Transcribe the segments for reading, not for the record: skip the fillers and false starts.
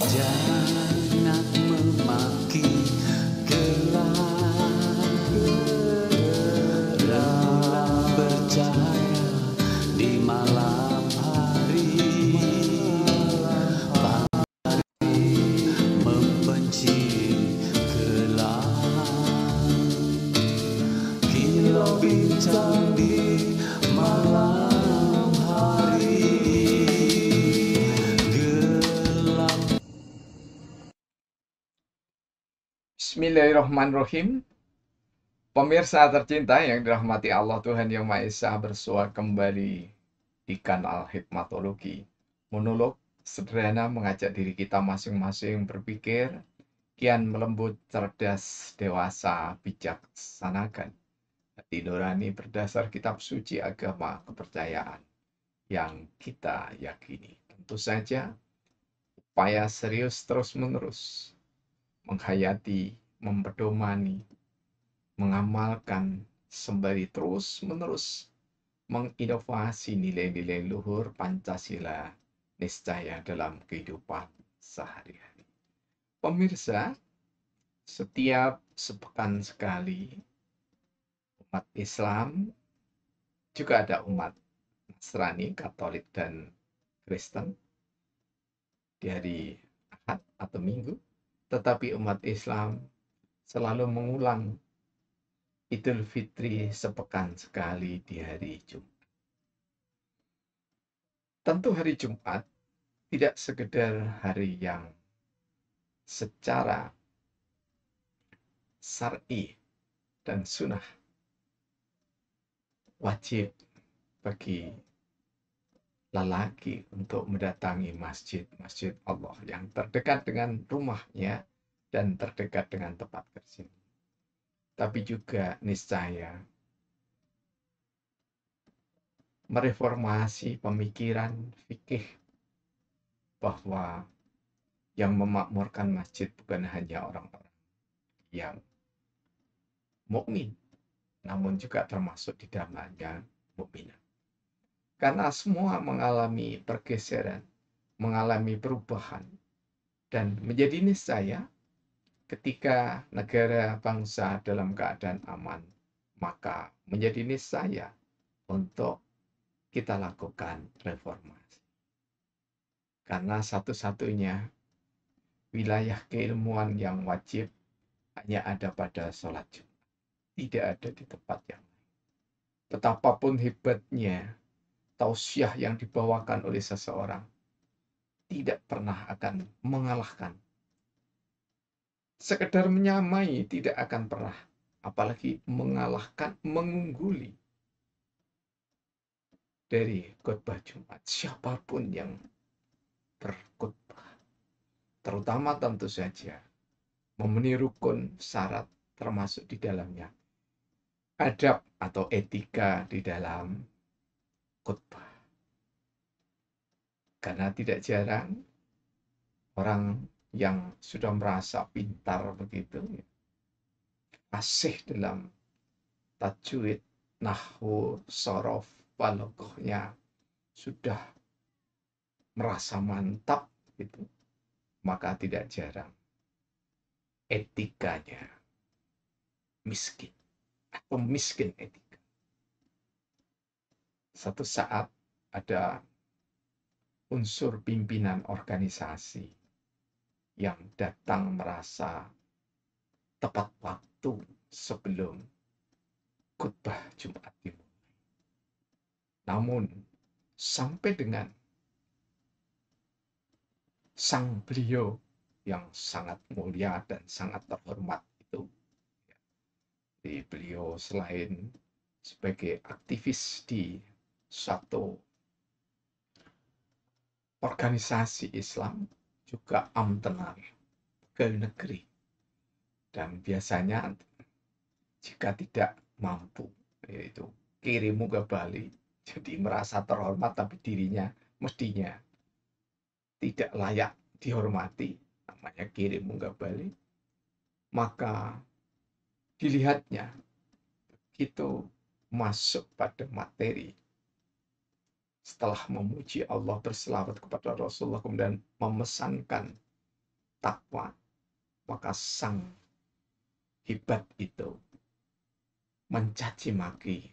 Jangan memaki gelap bercahaya di malam hari, membenci gelap. Kilau bintang di malam hari, gelap. Bismillahirrahmanirrahim. Pemirsa tercinta yang dirahmati Allah Tuhan Yang Maha Esa, bersua kembali di kanal Hikmatologi. Monolog sederhana mengajak diri kita masing-masing berpikir, kian melembut, cerdas, dewasa, bijaksanakan hati nurani berdasar kitab suci agama kepercayaan yang kita yakini. Tentu saja upaya serius terus-menerus menghayati, mempedomani, mengamalkan sembari terus-menerus menginovasi nilai-nilai luhur Pancasila niscaya dalam kehidupan sehari-hari. Pemirsa, setiap sepekan sekali umat Islam, juga ada umat Nasrani, Katolik, dan Kristen di hari Ahad atau Minggu, tetapi umat Islam selalu mengulang Idul Fitri sepekan sekali di hari Jumat. Tentu hari Jumat tidak sekedar hari yang secara syar'i dan sunnah wajib bagi lelaki untuk mendatangi masjid Allah yang terdekat dengan rumahnya dan terdekat dengan tempat kerja. Tapi juga niscaya mereformasi pemikiran fikih bahwa yang memakmurkan masjid bukan hanya orang-orang yang mukmin, namun juga termasuk di dalamnya mukminah. Karena semua mengalami pergeseran, mengalami perubahan, dan menjadi niscaya ketika negara bangsa dalam keadaan aman, maka menjadi niscaya untuk kita lakukan reformasi. Karena satu-satunya wilayah keilmuan yang wajib hanya ada pada sholat Jumat. Tidak ada di tempat yang lain. Betapapun hebatnya tausiah yang dibawakan oleh seseorang, tidak pernah akan mengalahkan. Sekedar menyamai tidak akan pernah, apalagi mengalahkan, mengungguli dari khotbah Jumat siapapun yang berkhotbah. Terutama tentu saja memenuhi rukun syarat termasuk di dalamnya adab atau etika di dalam khotbah. Karena tidak jarang orang yang sudah merasa pintar begitu, fasih dalam tajwid, nahwu, sorof, balaghahnya sudah merasa mantap gitu, maka tidak jarang etikanya miskin atau miskin etika. Satu saat ada unsur pimpinan organisasi yang datang merasa tepat waktu sebelum khotbah Jumat dimulai. Namun sampai dengan sang beliau yang sangat mulia dan sangat terhormat itu, beliau selain sebagai aktivis di suatu organisasi Islam, juga amtenar pegawai negeri. Dan biasanya jika tidak mampu, yaitu kirim ke Bali, jadi merasa terhormat tapi dirinya mestinya tidak layak dihormati, namanya kirim ke Bali, maka dilihatnya itu masuk pada materi. Setelah memuji Allah, berselawat kepada Rasulullah, kemudian memesankan takwa, maka sang hebat itu mencaci maki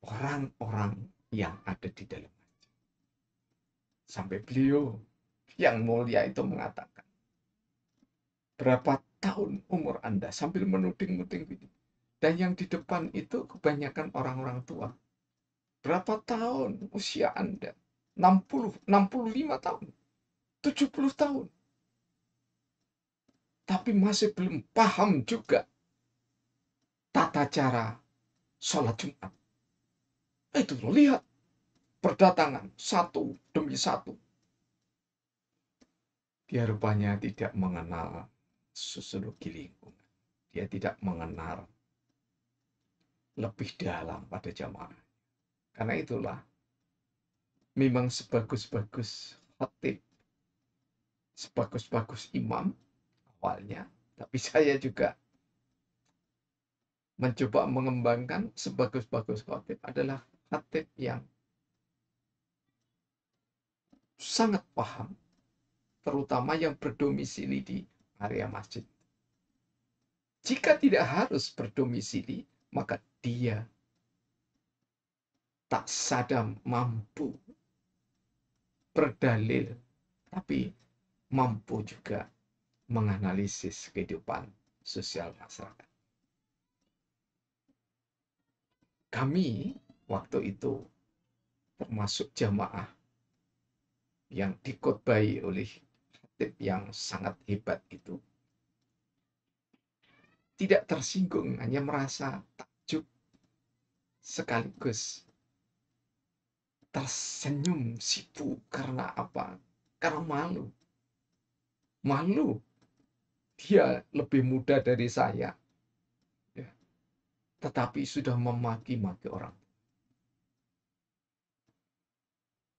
orang-orang yang ada di dalam masjid. Sampai beliau yang mulia itu mengatakan, berapa tahun umur Anda, sambil menuding-nuding gitu. Dan yang di depan itu kebanyakan orang-orang tua. Berapa tahun usia Anda? 60, 65 tahun, 70 tahun. Tapi masih belum paham juga tata cara sholat Jumat. Itu lihat, berdatangan satu demi satu. Dia rupanya tidak mengenal sosiologi lingkungan. Dia tidak mengenal lebih dalam pada jamaah. Karena itulah, memang sebagus-bagus khatib, sebagus-bagus imam awalnya, tapi saya juga mencoba mengembangkan sebagus-bagus khatib adalah khatib yang sangat paham, terutama yang berdomisili di area masjid. Jika tidak harus berdomisili, maka dia tak sadar mampu berdalil, tapi mampu juga menganalisis kehidupan sosial masyarakat. Kami waktu itu termasuk jamaah yang dikhotbahi oleh khatib yang sangat hebat itu, tidak tersinggung, hanya merasa takjub sekaligus tersenyum sipu. Karena apa? Karena malu. Malu. Dia lebih muda dari saya, ya, tetapi sudah memaki-maki orang.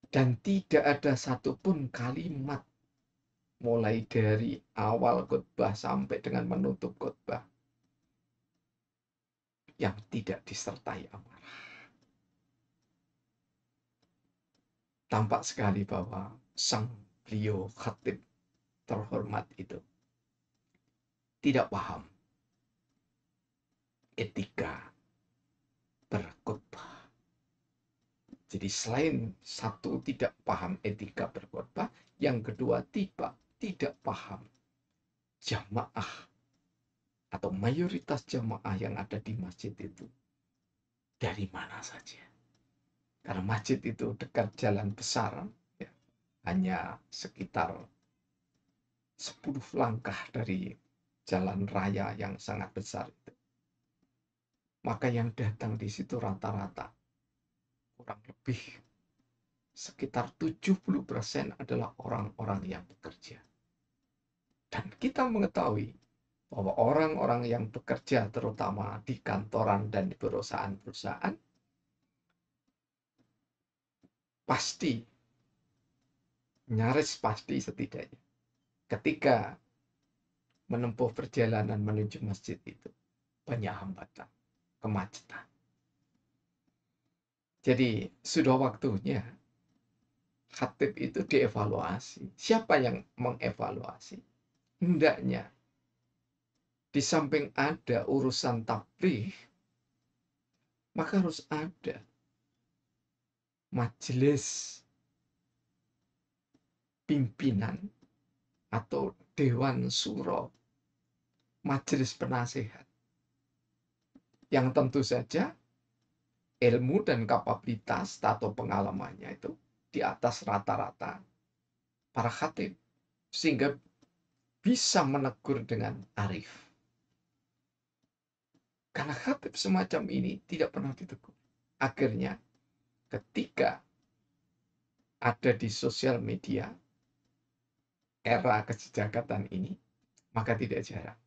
Dan tidak ada satupun kalimat mulai dari awal khotbah sampai dengan menutup khotbah yang tidak disertai amarah. Tampak sekali bahwa sang beliau khatib terhormat itu tidak paham etika berkhotbah. Jadi selain satu tidak paham etika berkhotbah, yang kedua tidak paham jamaah atau mayoritas jamaah yang ada di masjid itu dari mana saja. Karena masjid itu dekat jalan besar, ya, hanya sekitar 10 langkah dari jalan raya yang sangat besar itu. Maka yang datang di situ rata-rata kurang lebih sekitar 70% adalah orang-orang yang bekerja. Dan kita mengetahui bahwa orang-orang yang bekerja terutama di kantoran dan di perusahaan-perusahaan pasti, nyaris pasti setidaknya, ketika menempuh perjalanan menuju masjid itu banyak hambatan, kemacetan. Jadi sudah waktunya khatib itu dievaluasi. Siapa yang mengevaluasi? Hendaknya di samping ada urusan tabligh, maka harus ada majelis pimpinan atau dewan suro, majelis penasihat, yang tentu saja ilmu dan kapabilitas atau pengalamannya itu di atas rata-rata para khatib, sehingga bisa menegur dengan arif. Karena khatib semacam ini tidak pernah ditegur. Akhirnya ketika ada di sosial media era kesejakatan ini, maka tidak jarang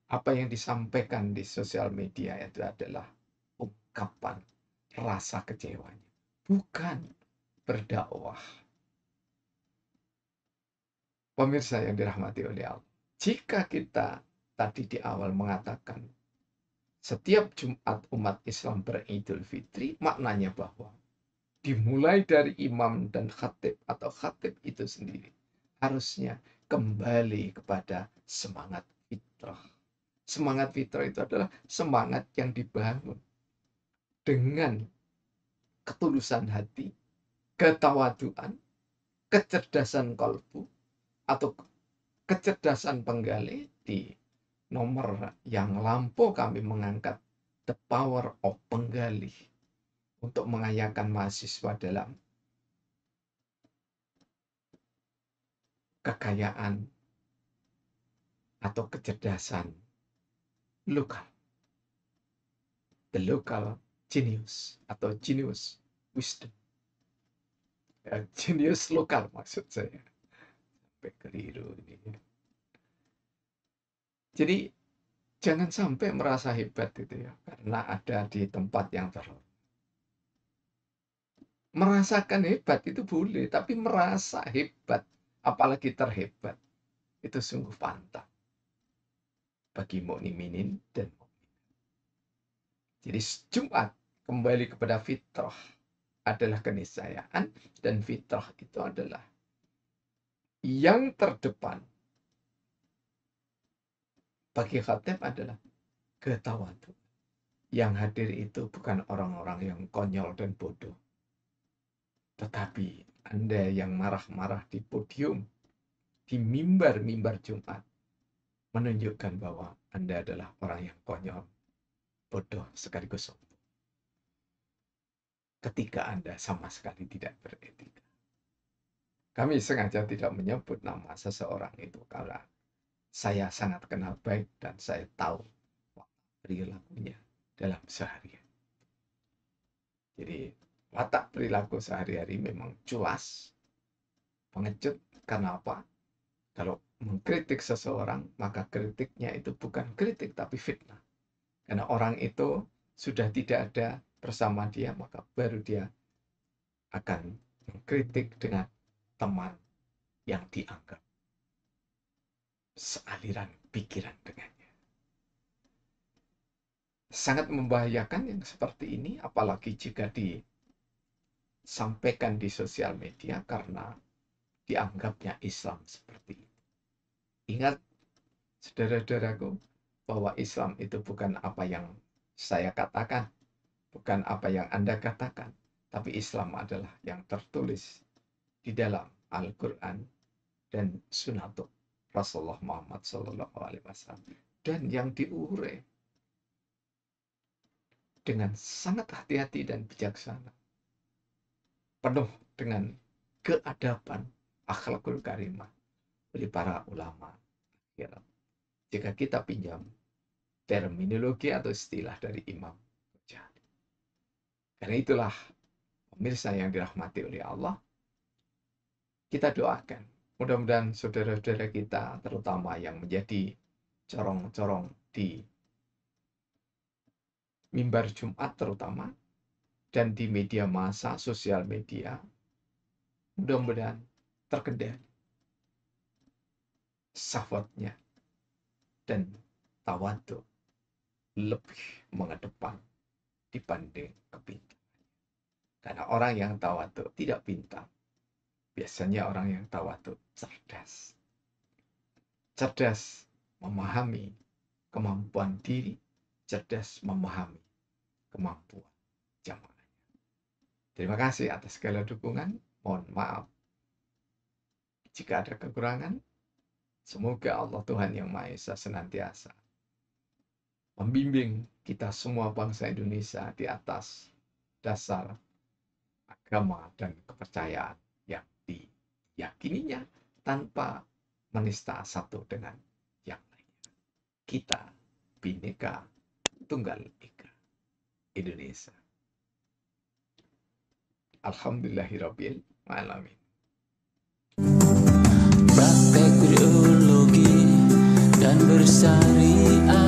apa yang disampaikan di sosial media itu adalah ungkapan rasa kecewanya, bukan berdakwah. Pemirsa yang dirahmati oleh Allah, jika kita tadi di awal mengatakan setiap Jumat umat Islam beridul fitri, maknanya bahwa dimulai dari imam dan khatib atau khatib itu sendiri harusnya kembali kepada semangat fitrah. Semangat fitrah itu adalah semangat yang dibangun dengan ketulusan hati, ketawaduan, kecerdasan kalbu, atau kecerdasan penggali. Di nomor yang lampau kami mengangkat the power of penggali untuk mengayakan mahasiswa dalam kekayaan atau kecerdasan lokal. The local genius atau genius wisdom. Genius lokal maksud saya. Sampai keliru ini. Jadi jangan sampai merasa hebat itu ya, karena ada di tempat yang terhormat. Merasakan hebat itu boleh, tapi merasa hebat, apalagi terhebat, itu sungguh pantang bagi mukminin dan mukminat. Jadi Jumat kembali kepada fitrah adalah keniscayaan, dan fitrah itu adalah yang terdepan bagi khatib adalah ketawaduan. Yang hadir itu bukan orang-orang yang konyol dan bodoh, tetapi Anda yang marah-marah di podium, di mimbar-mimbar Jumat, menunjukkan bahwa Anda adalah orang yang konyol, bodoh, sekaligus sombong. Ketika Anda sama sekali tidak beretika. Kami sengaja tidak menyebut nama seseorang itu karena saya sangat kenal baik dan saya tahu perilakunya dalam seharian. Jadi watak perilaku sehari-hari memang culas, pengecut. Karena apa? Kalau mengkritik seseorang, maka kritiknya itu bukan kritik tapi fitnah. Karena orang itu sudah tidak ada bersama dia, maka baru dia akan mengkritik dengan teman yang dianggap sealiran pikiran dengannya. Sangat membahayakan yang seperti ini, apalagi jika disampaikan di sosial media karena dianggapnya Islam seperti itu. Ingat, saudara-saudaraku, bahwa Islam itu bukan apa yang saya katakan, bukan apa yang Anda katakan, tapi Islam adalah yang tertulis di dalam Al-Quran dan Sunnatul Rasulullah Muhammad SAW, dan yang diurai dengan sangat hati-hati dan bijaksana, penuh dengan keadaban, akhlakul karimah oleh para ulama akhirat. Jika kita pinjam terminologi atau istilah dari Imam Ghazali. Karena itulah, pemirsa yang dirahmati oleh Allah, kita doakan mudah-mudahan saudara-saudara kita, terutama yang menjadi corong-corong di mimbar Jumat terutama, dan di media massa, sosial media, mudah-mudahan terkendali syahwatnya dan tawadhu lebih mengedepan dibanding kepintaran. Karena orang yang tawadhu tidak pintar. Biasanya orang yang tawadhu cerdas. Cerdas memahami kemampuan diri, cerdas memahami kemampuan jamaahnya. Terima kasih atas segala dukungan. Mohon maaf jika ada kekurangan. Semoga Allah Tuhan Yang Maha Esa senantiasa membimbing kita semua bangsa Indonesia di atas dasar agama dan kepercayaan yang diyakininya tanpa menista satu dengan yang lainnya. Kita Bhinneka Tunggal Ika Indonesia. Alhamdulillahirabbil alamin. Praktek ideologi dan bersyariat